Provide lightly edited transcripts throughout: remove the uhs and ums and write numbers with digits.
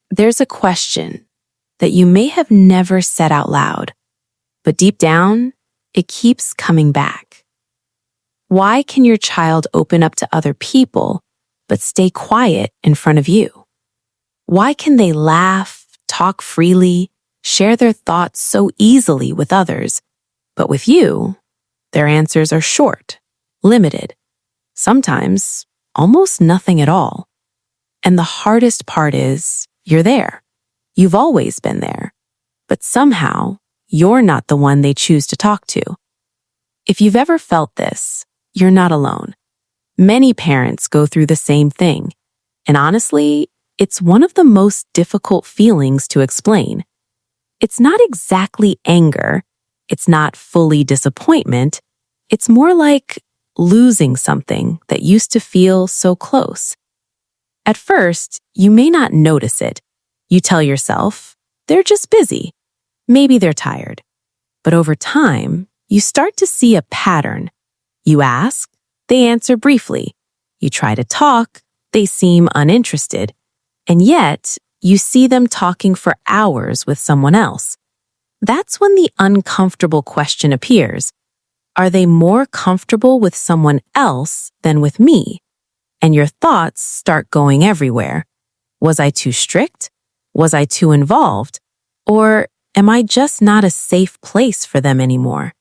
There's a question that you may have never said out loud, but deep down, it keeps coming back. Why can your child open up to other people, but stay quiet in front of you? Why can they laugh, talk freely, share their thoughts so easily with others, but with you, their answers are short, limited, sometimes almost nothing at all? And the hardest part is, you're there. You've always been there. But somehow, you're not the one they choose to talk to. If you've ever felt this, you're not alone. Many parents go through the same thing. And honestly, it's one of the most difficult feelings to explain. It's not exactly anger. It's not fully disappointment. It's more like losing something that used to feel so close. At first, you may not notice it. You tell yourself, they're just busy. Maybe they're tired. But over time, you start to see a pattern. You ask, they answer briefly. You try to talk, they seem uninterested. And yet, you see them talking for hours with someone else. That's when the uncomfortable question appears. Are they more comfortable with someone else than with me? And your thoughts start going everywhere. Was I too strict? Was I too involved? Or am I just not a safe place for them anymore?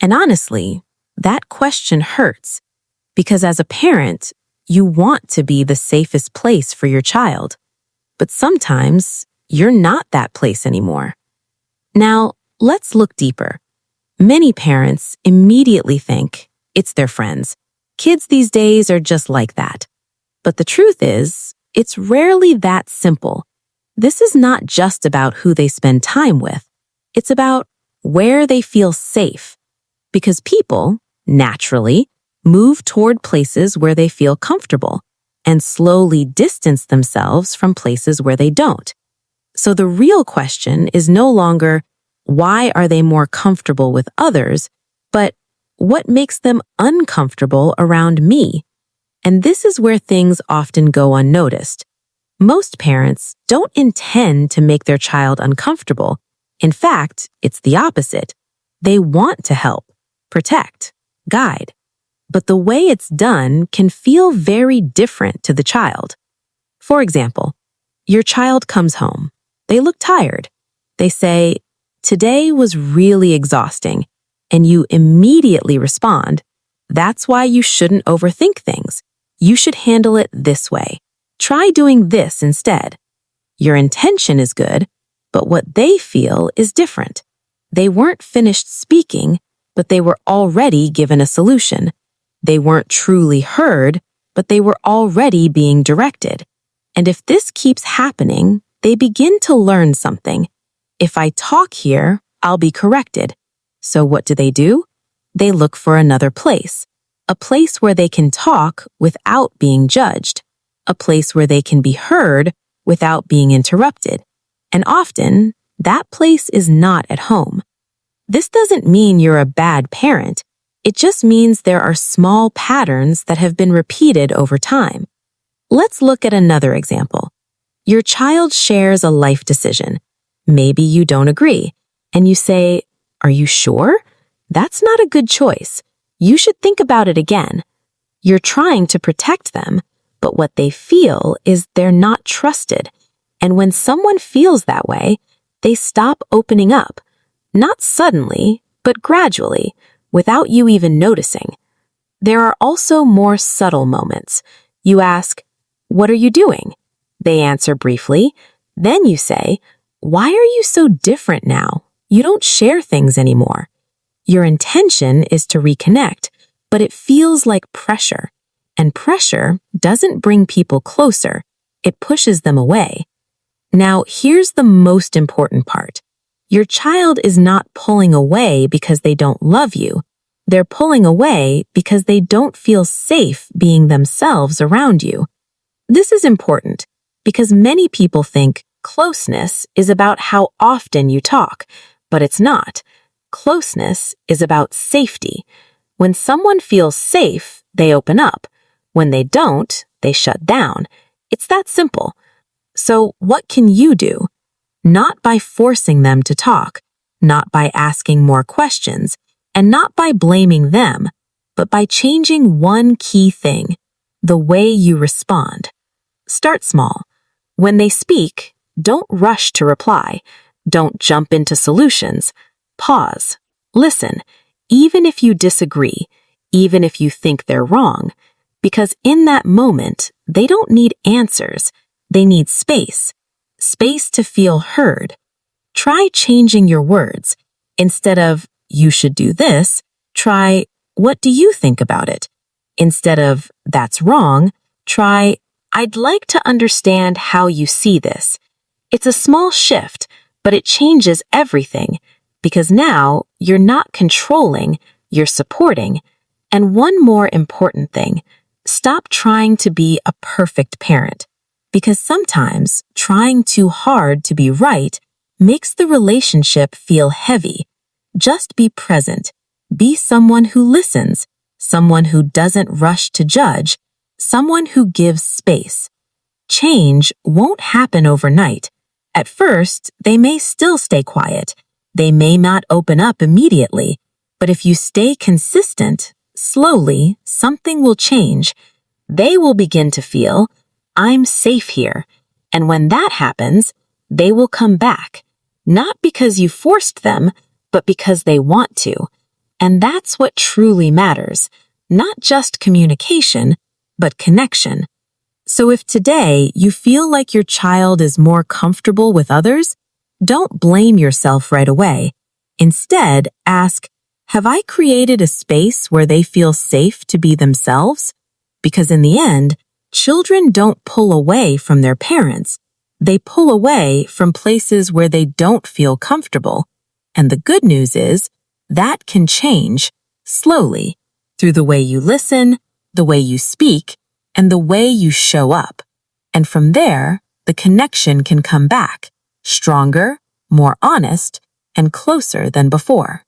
And honestly, that question hurts because as a parent, you want to be the safest place for your child. But sometimes you're not that place anymore. Now, let's look deeper. Many parents immediately think it's their friends. Kids these days are just like that. But the truth is, it's rarely that simple. This is not just about who they spend time with. It's about where they feel safe. Because people, naturally, move toward places where they feel comfortable and slowly distance themselves from places where they don't. So the real question is no longer, why are they more comfortable with others, but what makes them uncomfortable around me? And this is where things often go unnoticed. Most parents don't intend to make their child uncomfortable. In fact, it's the opposite. They want to help, protect, guide. But the way it's done can feel very different to the child. For example, your child comes home. They look tired. They say, "Today was really exhausting." And you immediately respond, "That's why you shouldn't overthink things. You should handle it this way. Try doing this instead." Your intention is good, but what they feel is different. They weren't finished speaking, but they were already given a solution. They weren't truly heard, but they were already being directed. And if this keeps happening, they begin to learn something. If I talk here, I'll be corrected. So what do? They look for another place, a place where they can talk without being judged, a place where they can be heard without being interrupted. And often, that place is not at home. This doesn't mean you're a bad parent. It just means there are small patterns that have been repeated over time. Let's look at another example. Your child shares a life decision. Maybe you don't agree, and you say, "Are you sure? That's not a good choice. You should think about it again." You're trying to protect them, but what they feel is they're not trusted. And when someone feels that way, they stop opening up, not suddenly, but gradually, without you even noticing. There are also more subtle moments. You ask, "What are you doing?" They answer briefly. Then you say, "Why are you so different now? You don't share things anymore." Your intention is to reconnect, but it feels like pressure. And pressure doesn't bring people closer. It pushes them away. Now, here's the most important part. Your child is not pulling away because they don't love you. They're pulling away because they don't feel safe being themselves around you. This is important because many people think closeness is about how often you talk, but it's not. Closeness is about safety. When someone feels safe, they open up. When they don't, they shut down. It's that simple. So what can you do? Not by forcing them to talk, not by asking more questions, and not by blaming them, but by changing one key thing, the way you respond. Start small. When they speak, don't rush to reply. Don't jump into solutions. Pause. Listen, even if you disagree, even if you think they're wrong, because in that moment, they don't need answers. They need space. Space to feel heard. Try changing your words. Instead of, you should do this, try, what do you think about it? Instead of, that's wrong, try, I'd like to understand how you see this. It's a small shift, but it changes everything, because now you're not controlling, you're supporting. And one more important thing, stop trying to be a perfect parent, because sometimes trying too hard to be right makes the relationship feel heavy. Just be present. Be someone who listens, someone who doesn't rush to judge, someone who gives space. Change won't happen overnight. At first, they may still stay quiet. They may not open up immediately. But if you stay consistent, slowly, something will change. They will begin to feel, I'm safe here. And when that happens, they will come back. Not because you forced them, but because they want to. And that's what truly matters. Not just communication, but connection. So if today you feel like your child is more comfortable with others, don't blame yourself right away. Instead, ask, have I created a space where they feel safe to be themselves? Because in the end, children don't pull away from their parents. They pull away from places where they don't feel comfortable. And the good news is that can change slowly through the way you listen, the way you speak, and the way you show up. And from there, the connection can come back, stronger, more honest, and closer than before.